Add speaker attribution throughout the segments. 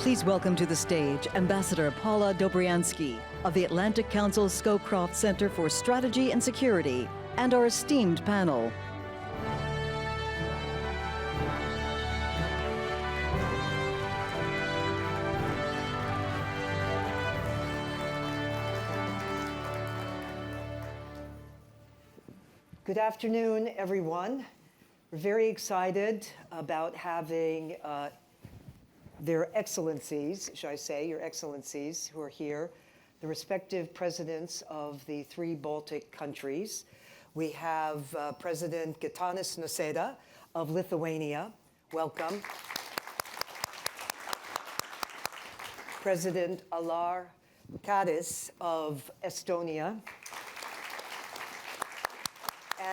Speaker 1: Please welcome to the stage Ambassador Paula Dobriansky of the Atlantic Council Scowcroft Center for Strategy and Security and our esteemed panel.
Speaker 2: Good afternoon, everyone. We're very excited about having their excellencies, shall I say, your excellencies who are here, the respective presidents of the 3 Baltic countries. We have President Gitanas Nausėda of Lithuania. Welcome. President Alar Karis of Estonia.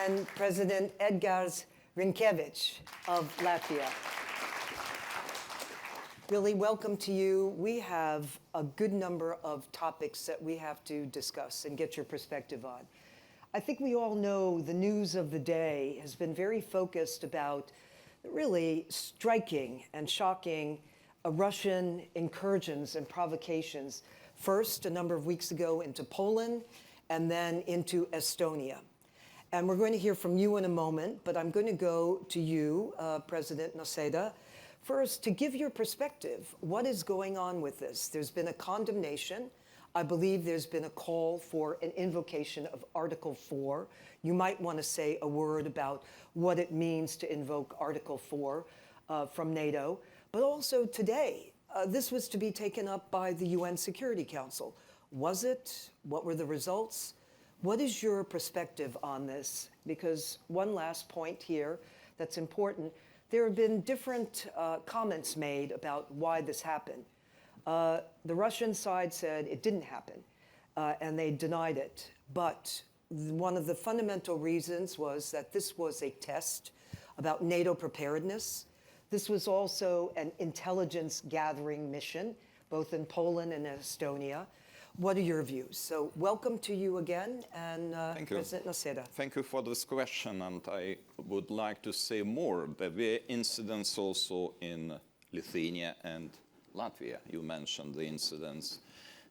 Speaker 2: And President Edgars Rinkēvičs of Latvia. Really, welcome to you. We have a good number of topics that we have to discuss and get your perspective on. I think we all know the news of the day has been very focused about really striking and shocking Russian incursions and provocations, first a number of weeks ago into Poland and then into Estonia. And we're going to hear from you in a moment, but I'm going to go to you, President Nausėda, first to give your perspective. What is going on with this? There's been a condemnation. I believe there's been a call for an invocation of Article 4. You might want to say a word about what it means to invoke Article 4 from NATO. But also today, this was to be taken up by the UN Security Council. Was it? What were the results? What is your perspective on this? Because one last point here that's important, there have been different comments made about why this happened. The Russian side said it didn't happen, and they denied it. But one of the fundamental reasons was that this was a test about NATO preparedness. This was also an intelligence gathering mission, both in Poland and Estonia. What are your views? So welcome to you again, and President Nausėda.
Speaker 3: Thank you for this question, and I would like to say more. There were incidents also in Lithuania and Latvia. You mentioned the incidents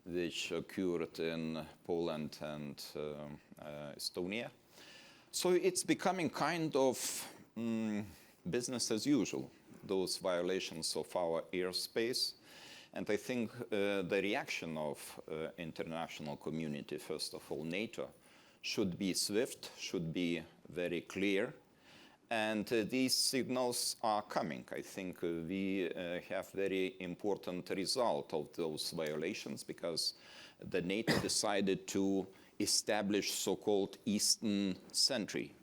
Speaker 3: which occurred in Poland and Estonia. So it's becoming kind of business as usual, those violations of our airspace. And I think the reaction of international community, first of all NATO, should be swift, should be very clear. And these signals are coming. I think we have very important result of those violations because the NATO decided to establish so-called Eastern Sentry,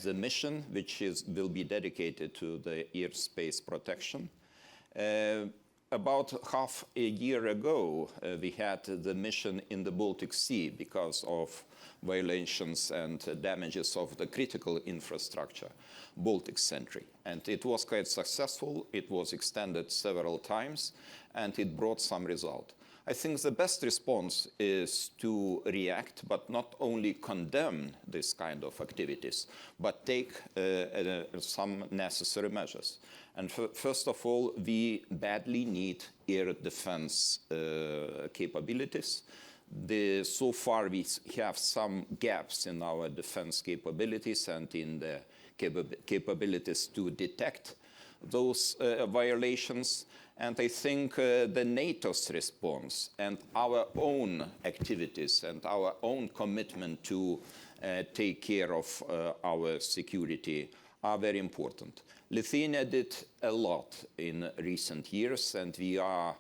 Speaker 3: the mission which will be dedicated to the airspace protection. About half a year ago, we had the mission in the Baltic Sea because of violations and damages of the critical infrastructure, Baltic Sentry. And it was quite successful. It was extended several times, and it brought some result. I think the best response is to react, but not only condemn this kind of activities, but take some necessary measures. And first of all, we badly need air defense capabilities. So far, we have some gaps in our defense capabilities and in the capabilities to detect those violations. And I think the NATO's response and our own activities and our own commitment to take care of our security are very important. Lithuania did a lot in recent years, and we are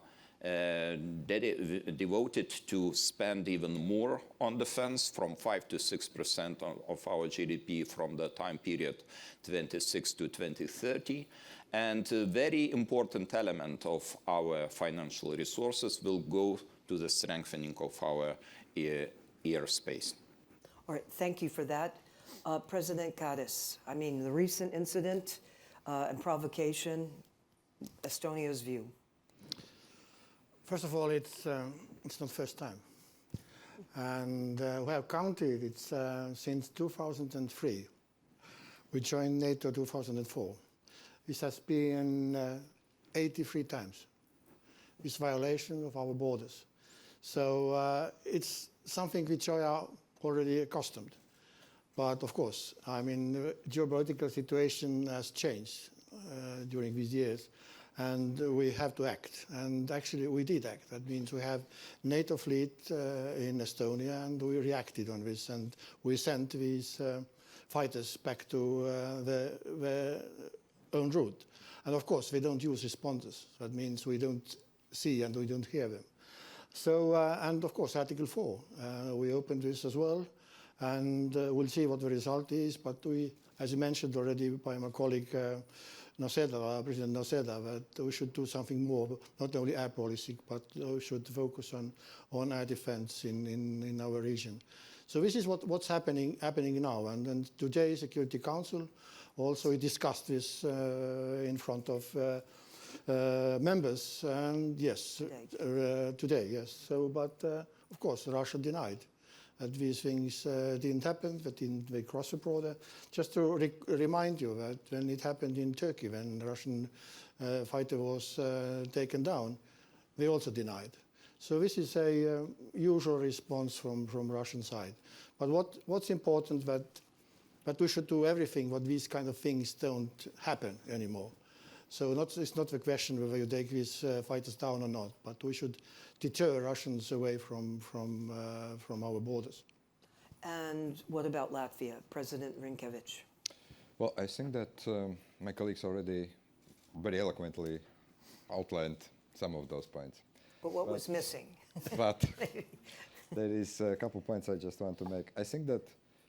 Speaker 3: devoted to spend even more on defense, from 5 to 6% of our GDP from the time period 26 to 2030. And a very important element of our financial resources will go to the strengthening of our airspace.
Speaker 2: All right, thank you for that. President Karis, I mean, the recent incident and provocation, Estonia's view.
Speaker 4: First of all, it's not first time. And we have counted it since 2003. We joined NATO 2004. This has been 83 times. with violation of our borders. So it's something which we are already accustomed. But of course, I mean, the geopolitical situation has changed during these years, and we have to act. And actually, we did act. That means we have NATO fleet in Estonia, and we reacted on this, and we sent these fighters back to their own route. And of course, we don't use responders. That means we don't see and we don't hear them. So, and of course, Article 4, we opened this as well, and we'll see what the result is. But we, as you mentioned already by my colleague Nausėda, President Nausėda, that we should do something more, not only air policy, but we should focus on air defense in our region. So this is what's happening now. And today, Security Council also discussed this in front of members, and yes, today, yes. So, but of course, Russia denied that these things didn't happen, that they crossed the border. Just to remind you that when it happened in Turkey, when the Russian fighter was taken down, they also denied. So this is a usual response from Russian side. But what's important that we should do everything what these kind of things don't happen anymore. So it's not the question whether you take these fighters down or not, but we should deter Russians away from our borders.
Speaker 2: And what about Latvia, President Rinkēvičs?
Speaker 5: Well, I think that my colleagues already very eloquently outlined some of those points.
Speaker 2: But what was missing?
Speaker 5: But there is a couple points I just want to make. I think that,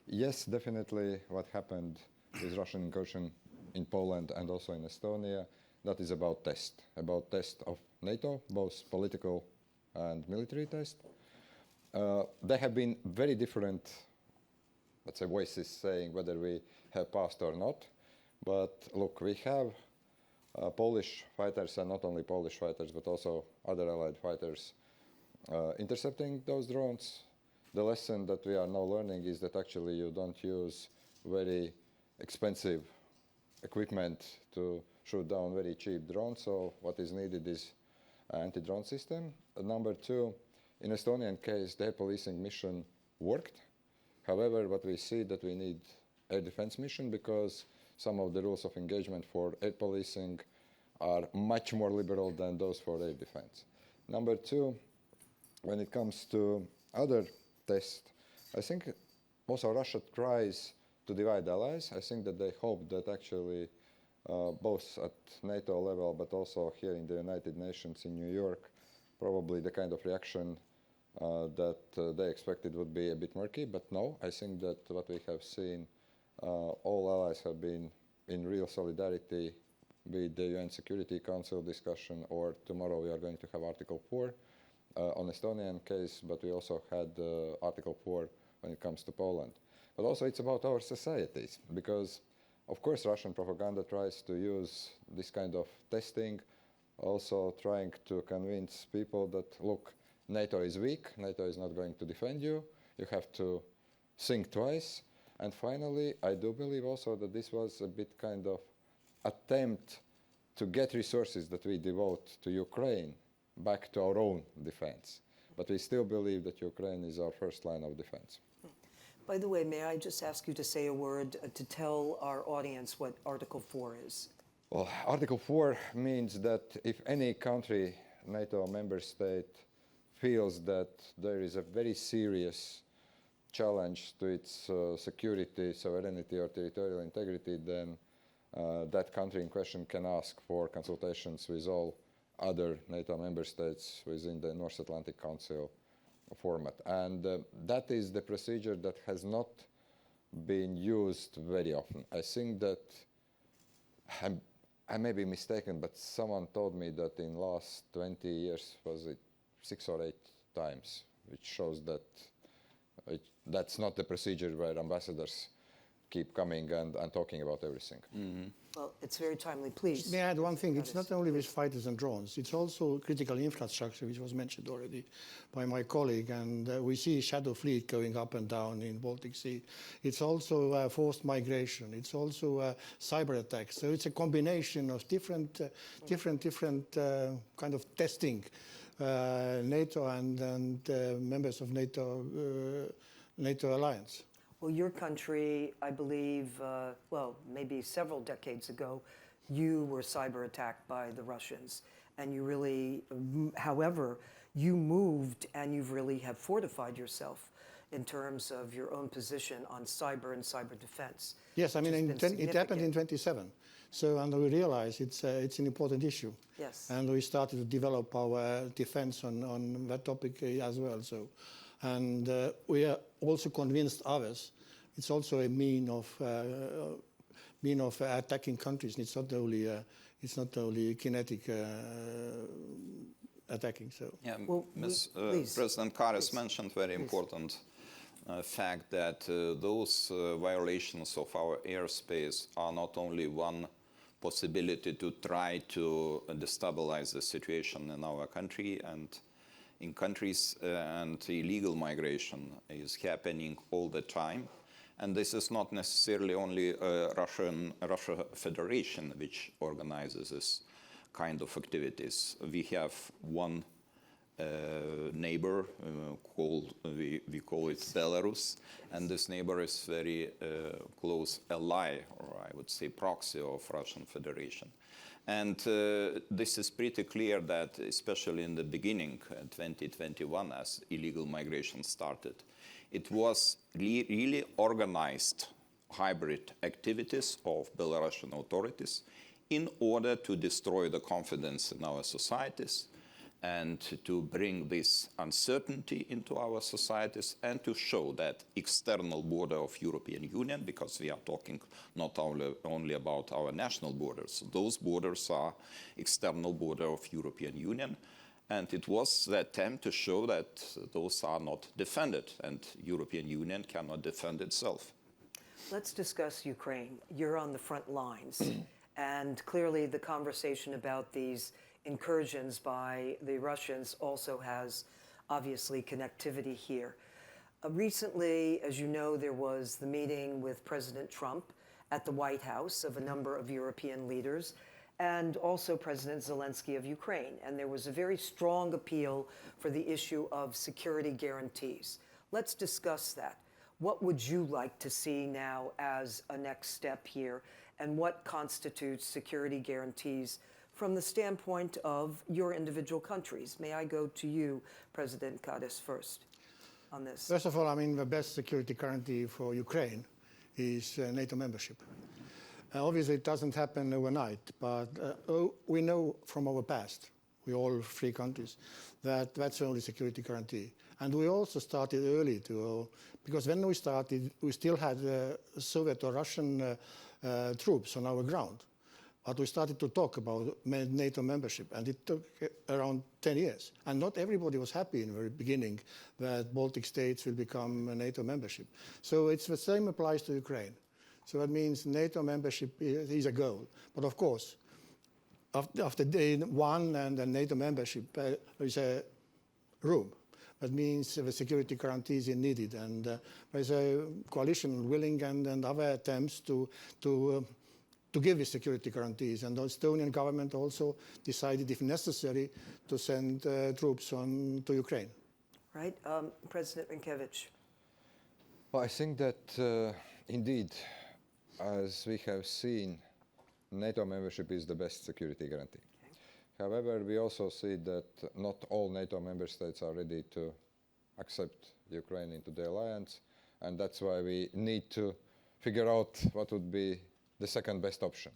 Speaker 5: yes, definitely what happened with Russian incursion in Poland and also in Estonia, that is about test of NATO, both political and military test. There have been very different, let's say, voices saying whether we have passed or not. But look, we have Polish fighters, and not only Polish fighters, but also other allied fighters intercepting those drones. The lesson that we are now learning is that actually you don't use very expensive equipment to shoot down very cheap drones. So what is needed is an anti-drone system. Number two, in Estonian case, the air policing mission worked. However, what we see that we need air defense mission because some of the rules of engagement for air policing are much more liberal than those for air defense. Number two, when it comes to other tests, I think also Russia tries to divide allies. I think that they hope that actually both at NATO level, but also here in the United Nations in New York, probably the kind of reaction that they expected would be a bit murky. But no, I think that what we have seen, all allies have been in real solidarity with the UN Security Council discussion, or tomorrow we are going to have Article 4 on Estonian case, but we also had Article 4 when it comes to Poland. But also it's about our societies, because of course Russian propaganda tries to use this kind of testing, also trying to convince people that, look, NATO is weak, NATO is not going to defend you, you have to think twice. And finally, I do believe also that this was a bit kind of attempt to get resources that we devote to Ukraine back to our own defense. But we still believe that Ukraine is our first line of defense.
Speaker 2: By the way, may I just ask you to say a word to tell our audience what Article 4 is?
Speaker 5: Well, Article 4 means that if any country, NATO member state, feels that there is a very serious challenge to its security, sovereignty, or territorial integrity, then that country in question can ask for consultations with all other NATO member states within the North Atlantic Council format. And that is the procedure that has not been used very often. I think that, I may be mistaken, but someone told me that in last 20 years, was it 6 or 8 times, which shows that that's not the procedure where ambassadors keep coming and talking about everything.
Speaker 2: Well, it's very timely. Please.
Speaker 4: May I add one thing? It's
Speaker 2: Karis.
Speaker 4: not only with fighters and drones, it's also critical infrastructure, which was mentioned already by my colleague. And we see shadow fleet going up and down in Baltic Sea. It's also forced migration. It's also cyber attacks. So it's a combination of different kind of testing. NATO and members of NATO alliance.
Speaker 2: Well, your country, I believe, well, maybe several decades ago, you were cyber attacked by the Russians. And you really, however, you moved and you've really have fortified yourself in terms of your own position on cyber and cyber defense.
Speaker 4: Yes, I mean, it happened in
Speaker 2: significant.
Speaker 4: 27. So, and we realize it's an important issue.
Speaker 2: Yes.
Speaker 4: And we started to develop our defense on that topic as well. So, and we are also convinced others. It's also a mean of attacking countries. It's not only kinetic attacking. So.
Speaker 3: Yeah,
Speaker 2: Well, please.
Speaker 3: President Karis
Speaker 2: Please.
Speaker 3: mentioned very important fact that those violations of our airspace are not only one possibility to try to destabilize the situation in our country and in countries, and illegal migration is happening all the time. And this is not necessarily only Russia Federation which organizes this kind of activities. We have one neighbor we call it Belarus, and this neighbor is very close ally, or I would say proxy of Russian Federation. And this is pretty clear that, especially in the beginning, 2021, as illegal migration started, it was really organized hybrid activities of Belarusian authorities in order to destroy the confidence in our societies and to bring this uncertainty into our societies and to show that external border of European Union, because we are talking not only about our national borders, those borders are external border of European Union. And it was the attempt to show that those are not defended and European Union cannot defend itself.
Speaker 2: Let's discuss Ukraine. You're on the front lines. And clearly the conversation about these incursions by the Russians also has obviously connectivity here. Recently, as you know, there was the meeting with President Trump at the White House of a number of European leaders and also President Zelensky of Ukraine. And there was a very strong appeal for the issue of security guarantees. Let's discuss that. What would you like to see now as a next step here? And what constitutes security guarantees from the standpoint of your individual countries? May I go to you, President Karis, first on this?
Speaker 4: First of all, I mean, the best security guarantee for Ukraine is NATO membership. Obviously, it doesn't happen overnight, but we know from our past, we all three countries, that that's the only security guarantee. And we also started early because when we started, we still had Soviet or Russian troops on our ground. But we started to talk about NATO membership, and it took around 10 years. And not everybody was happy in the very beginning that Baltic states will become a NATO membership. So it's the same applies to Ukraine. So that means NATO membership is a goal. But of course, after day one and the NATO membership, there is a room. That means the security guarantees are needed. And there's a coalition willing and other attempts to give the security guarantees. And the Estonian government also decided, if necessary, to send troops to Ukraine.
Speaker 2: Right. President Rinkēvičs.
Speaker 5: Well, I think that indeed, as we have seen, NATO membership is the best security guarantee. Okay. However, we also see that not all NATO member states are ready to accept Ukraine into the alliance, and that's why we need to figure out what would be the second best option.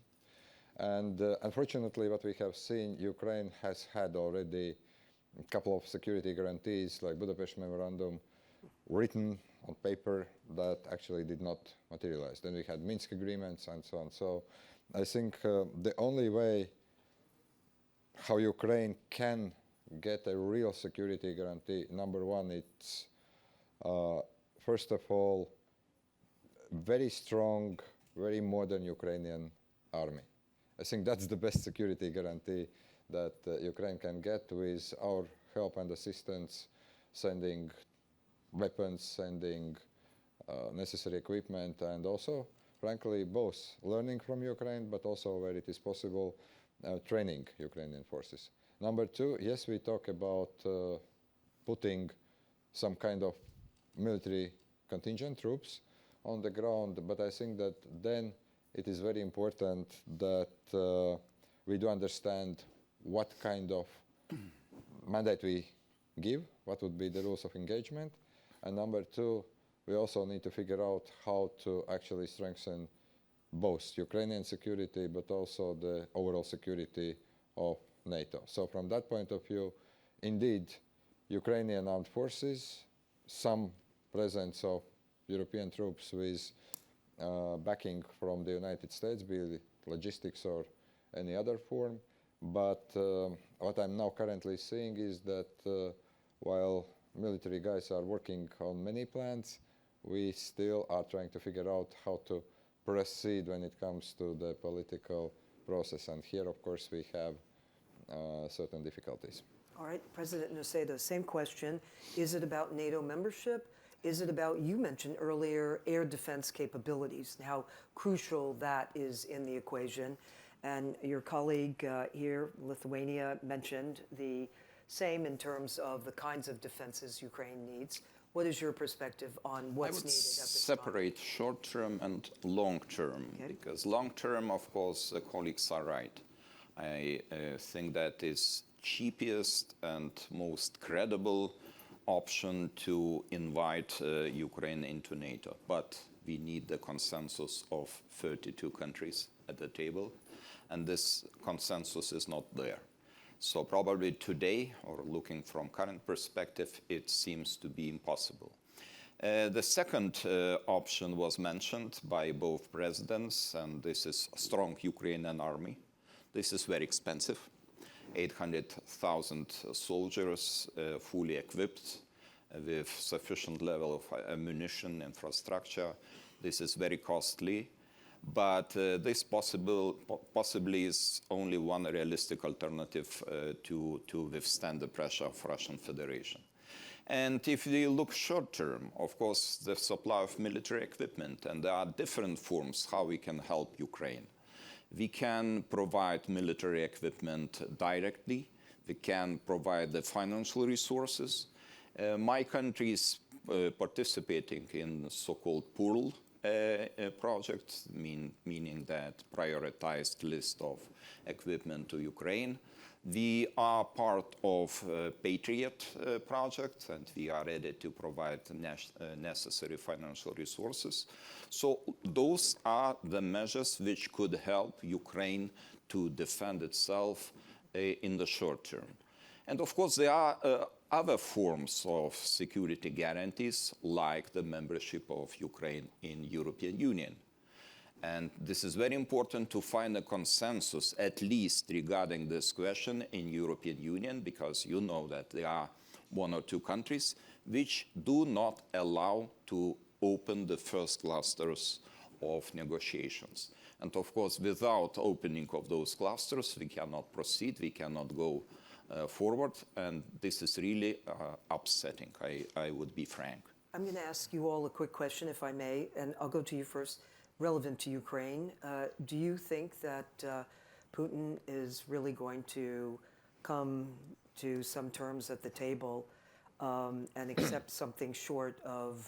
Speaker 5: And unfortunately, what we have seen, Ukraine has had already a couple of security guarantees, like Budapest Memorandum, written on paper that actually did not materialize. Then we had Minsk agreements and so on. So I think the only way how Ukraine can get a real security guarantee, number one, it's first of all very strong, very modern Ukrainian army. I think that's the best security guarantee that Ukraine can get with our help and assistance, sending weapons, sending necessary equipment, and also, frankly, both learning from Ukraine, but also where it is possible, training Ukrainian forces. Number two, yes, we talk about putting some kind of military contingent troops on the ground, but I think that then it is very important that we do understand what kind of mandate we give, what would be the rules of engagement, and number two, we also need to figure out how to actually strengthen both Ukrainian security, but also the overall security of NATO. So from that point of view, indeed, Ukrainian armed forces, some presence of European troops with backing from the United States, be it logistics or any other form. But what I'm now currently seeing is that while military guys are working on many plans, we still are trying to figure out how to proceed when it comes to the political process. And here, of course, we have certain difficulties.
Speaker 2: All right, President Nausėda, same question. Is it about NATO membership? Is it about, you mentioned earlier, air defense capabilities, and how crucial that is in the equation? And your colleague here, Lithuania, mentioned the same in terms of the kinds of defenses Ukraine needs. What is your perspective on what's needed at this time?
Speaker 3: Separate short-term and long-term, because long-term, of course, the colleagues are right. I think that is cheapest and most credible option to invite Ukraine into NATO. But we need the consensus of 32 countries at the table, and this consensus is not there. So probably today, or looking from current perspective, it seems to be impossible. The second option was mentioned by both presidents, and this is a strong Ukrainian army. This is very expensive. 800,000 soldiers fully equipped with sufficient level of ammunition, infrastructure. This is very costly. But this possibly is only one realistic alternative to withstand the pressure of Russian Federation. And if we look short term, of course, the supply of military equipment, and there are different forms how we can help Ukraine. We can provide military equipment directly. We can provide the financial resources. My country is participating in so-called pool project, meaning that prioritized list of equipment to Ukraine. We are part of Patriot project, and we are ready to provide necessary financial resources. So those are the measures which could help Ukraine to defend itself in the short term. And of course, there are other forms of security guarantees, like the membership of Ukraine in European Union. And this is very important to find a consensus, at least regarding this question in European Union, because you know that there are one or two countries which do not allow to open the first clusters of negotiations. And of course, without opening of those clusters, we cannot proceed, we cannot go forward, and this is really upsetting, I would be frank.
Speaker 2: I'm going to ask you all a quick question, if I may, and I'll go to you first, relevant to Ukraine. Do you think that Putin is really going to come to some terms at the table and accept something short of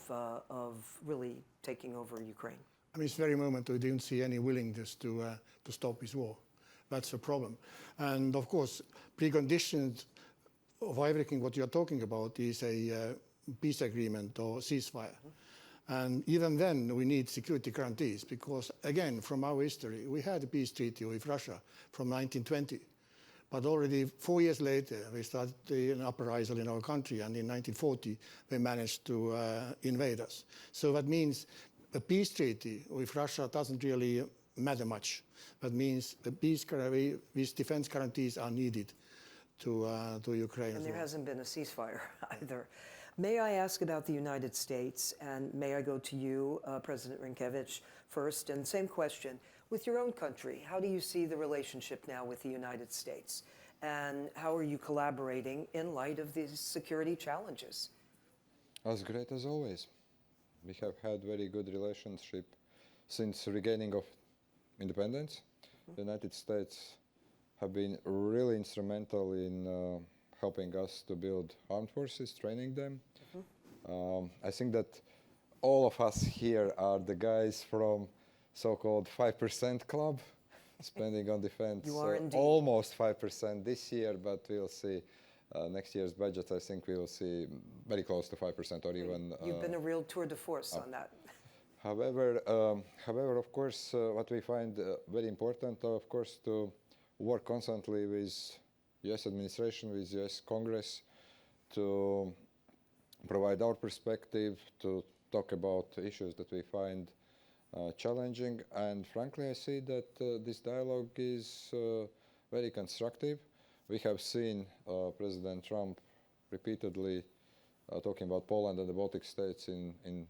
Speaker 2: really taking over Ukraine?
Speaker 4: I mean, it's very moment we didn't see any willingness to stop his war. That's a problem. And of course, preconditions of everything what you're talking about is a peace agreement or ceasefire. And even then, we need security guarantees because, again, from our history, we had a peace treaty with Russia from 1920. But already 4 years later, we started an uprising in our country, and in 1940, they managed to invade us. So that means a peace treaty with Russia doesn't really matter much. That means the these defense guarantees are needed to Ukraine.
Speaker 2: And there hasn't been a ceasefire either. May I ask about the United States, and may I go to you, President Rinkēvičs, first, and same question. With your own country, how do you see the relationship now with the United States? And how are you collaborating in light of these security challenges?
Speaker 5: As great as always. We have had very good relationship since regaining of independence. The United States have been really instrumental in helping us to build armed forces, training them. I think that all of us here are the guys from so-called 5% club, spending on defense.
Speaker 2: You are indeed.
Speaker 5: Almost 5% this year, but we'll see. Next year's budget, I think we will see very close to 5% or even...
Speaker 2: You've been a real tour de force on that.
Speaker 5: However, of course, what we find very important, of course, to work constantly with U.S. administration, with U.S. Congress, to provide our perspective, to talk about issues that we find challenging. And frankly, I see that this dialogue is very constructive. We have seen President Trump repeatedly talking about Poland and the Baltic states in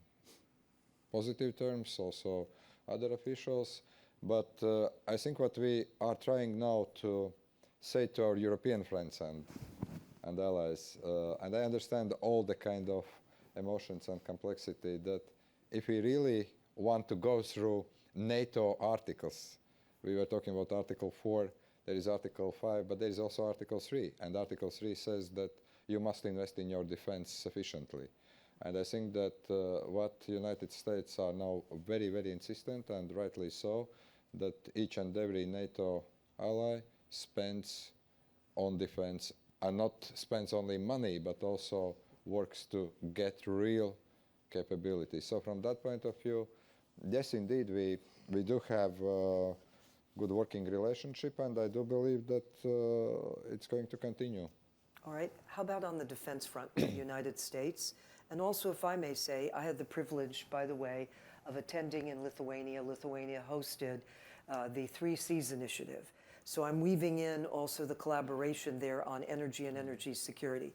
Speaker 5: positive terms, also other officials. But I think what we are trying now to say to our European friends and allies, and I understand all the kind of emotions and complexity, that if we really want to go through NATO articles, we were talking about Article 4, there is Article 5, but there is also Article 3. And Article 3 says that you must invest in your defense sufficiently. And I think that what the United States are now very, very insistent, and rightly so, that each and every NATO ally spends on defense, and not spends only money, but also works to get real capability. So from that point of view, yes, indeed, we do have good working relationship, and I do believe that it's going to continue.
Speaker 2: All right. How about on the defense front with the United States? And also, if I may say, I had the privilege, by the way, of attending in Lithuania. Lithuania hosted the 3 Seas Initiative. So I'm weaving in also the collaboration there on energy and energy security.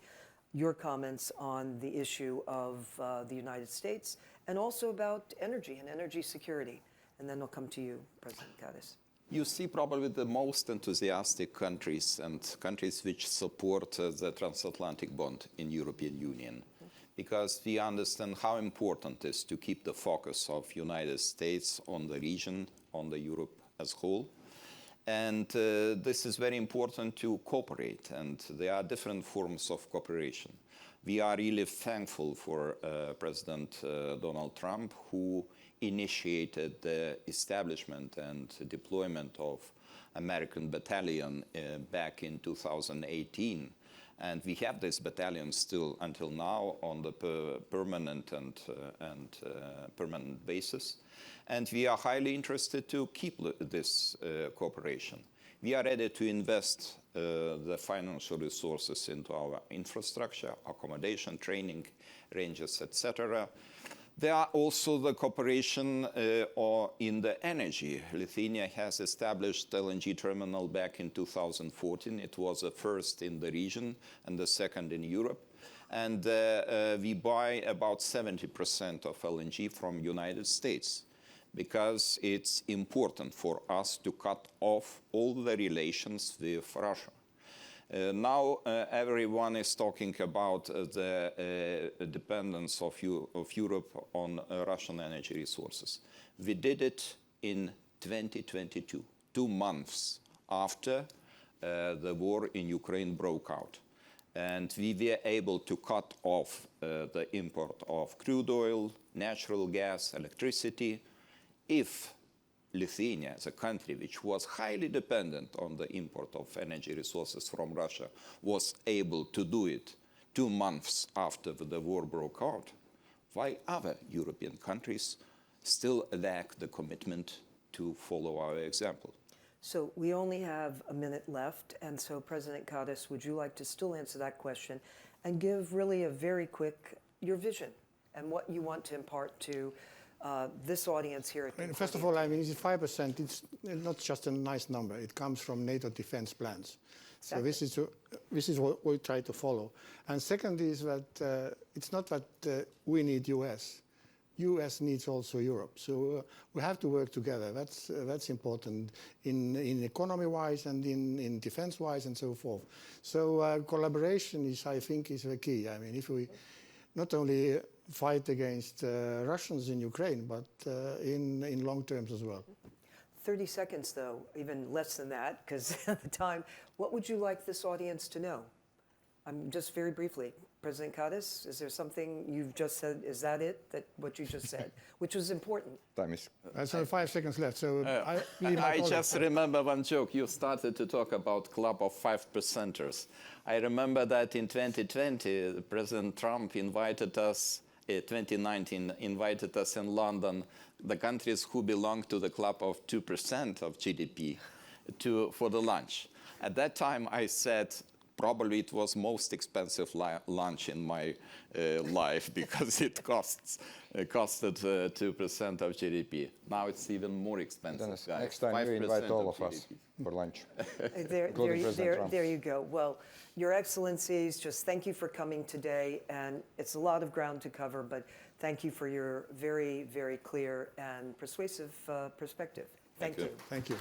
Speaker 2: Your comments on the issue of the United States, and also about energy and energy security. And then I'll come to you, President Karis.
Speaker 3: You see probably the most enthusiastic countries and countries which support the transatlantic bond in European Union, because we understand how important it is to keep the focus of United States on the region, on the Europe as a whole. And this is very important to cooperate, and there are different forms of cooperation. We are really thankful for President Donald Trump, who initiated the establishment and deployment of American battalion back in 2018. And we have this battalion still until now on the permanent permanent basis. And we are highly interested to keep this cooperation. We are ready to invest the financial resources into our infrastructure, accommodation, training, ranges, etc. There are also the cooperation in the energy. Lithuania has established LNG terminal back in 2014. It was the first in the region and the second in Europe. And we buy about 70% of LNG from United States, because it's important for us to cut off all the relations with Russia. Now everyone is talking about the dependence of Europe on Russian energy resources. We did it in 2022, 2 months after the war in Ukraine broke out. And we were able to cut off the import of crude oil, natural gas, electricity. If Lithuania, as a country which was highly dependent on the import of energy resources from Russia, was able to do it 2 months after the war broke out, why other European countries still lack the commitment to follow our example?
Speaker 2: So we only have a minute left, and so President Karis, would you like to still answer that question and give really a very quick, your vision and what you want to impart to this audience here at Concordia?
Speaker 4: First of all, I mean, 5%, it's not just a nice number. It comes from NATO defense plans. So this is what we try to follow. And second is that it's not that we need US. US needs also Europe. So we have to work together. That's important in economy-wise and in defense-wise and so forth. So collaboration is, I think, is the key. I mean, if we not only fight against Russians in Ukraine, but in long terms as well.
Speaker 2: 30 seconds, though, even less than that, because at the time, what would you like this audience to know? Just very briefly, President Karis, is there something you've just said? Is that it? What you just said, which was important?
Speaker 5: Time is.
Speaker 4: There's only 5 seconds left, so
Speaker 3: I just remember one joke. You started to talk about club of 5%ers. I remember that in 2020, President Trump invited us, 2019, invited us in London, the countries who belong to the club of 2% of GDP, for the lunch. At that time, I said, probably it was most expensive lunch in my life because it costed 2% of GDP. Now it's even more expensive.
Speaker 5: Dennis,
Speaker 3: guys.
Speaker 5: next time you invite all of us
Speaker 3: GDP.
Speaker 5: for lunch.
Speaker 2: There you go. Well, Your Excellencies, just thank you for coming today. And it's a lot of ground to cover, but thank you for your very, very clear and persuasive perspective. Thank you.
Speaker 4: Thank you.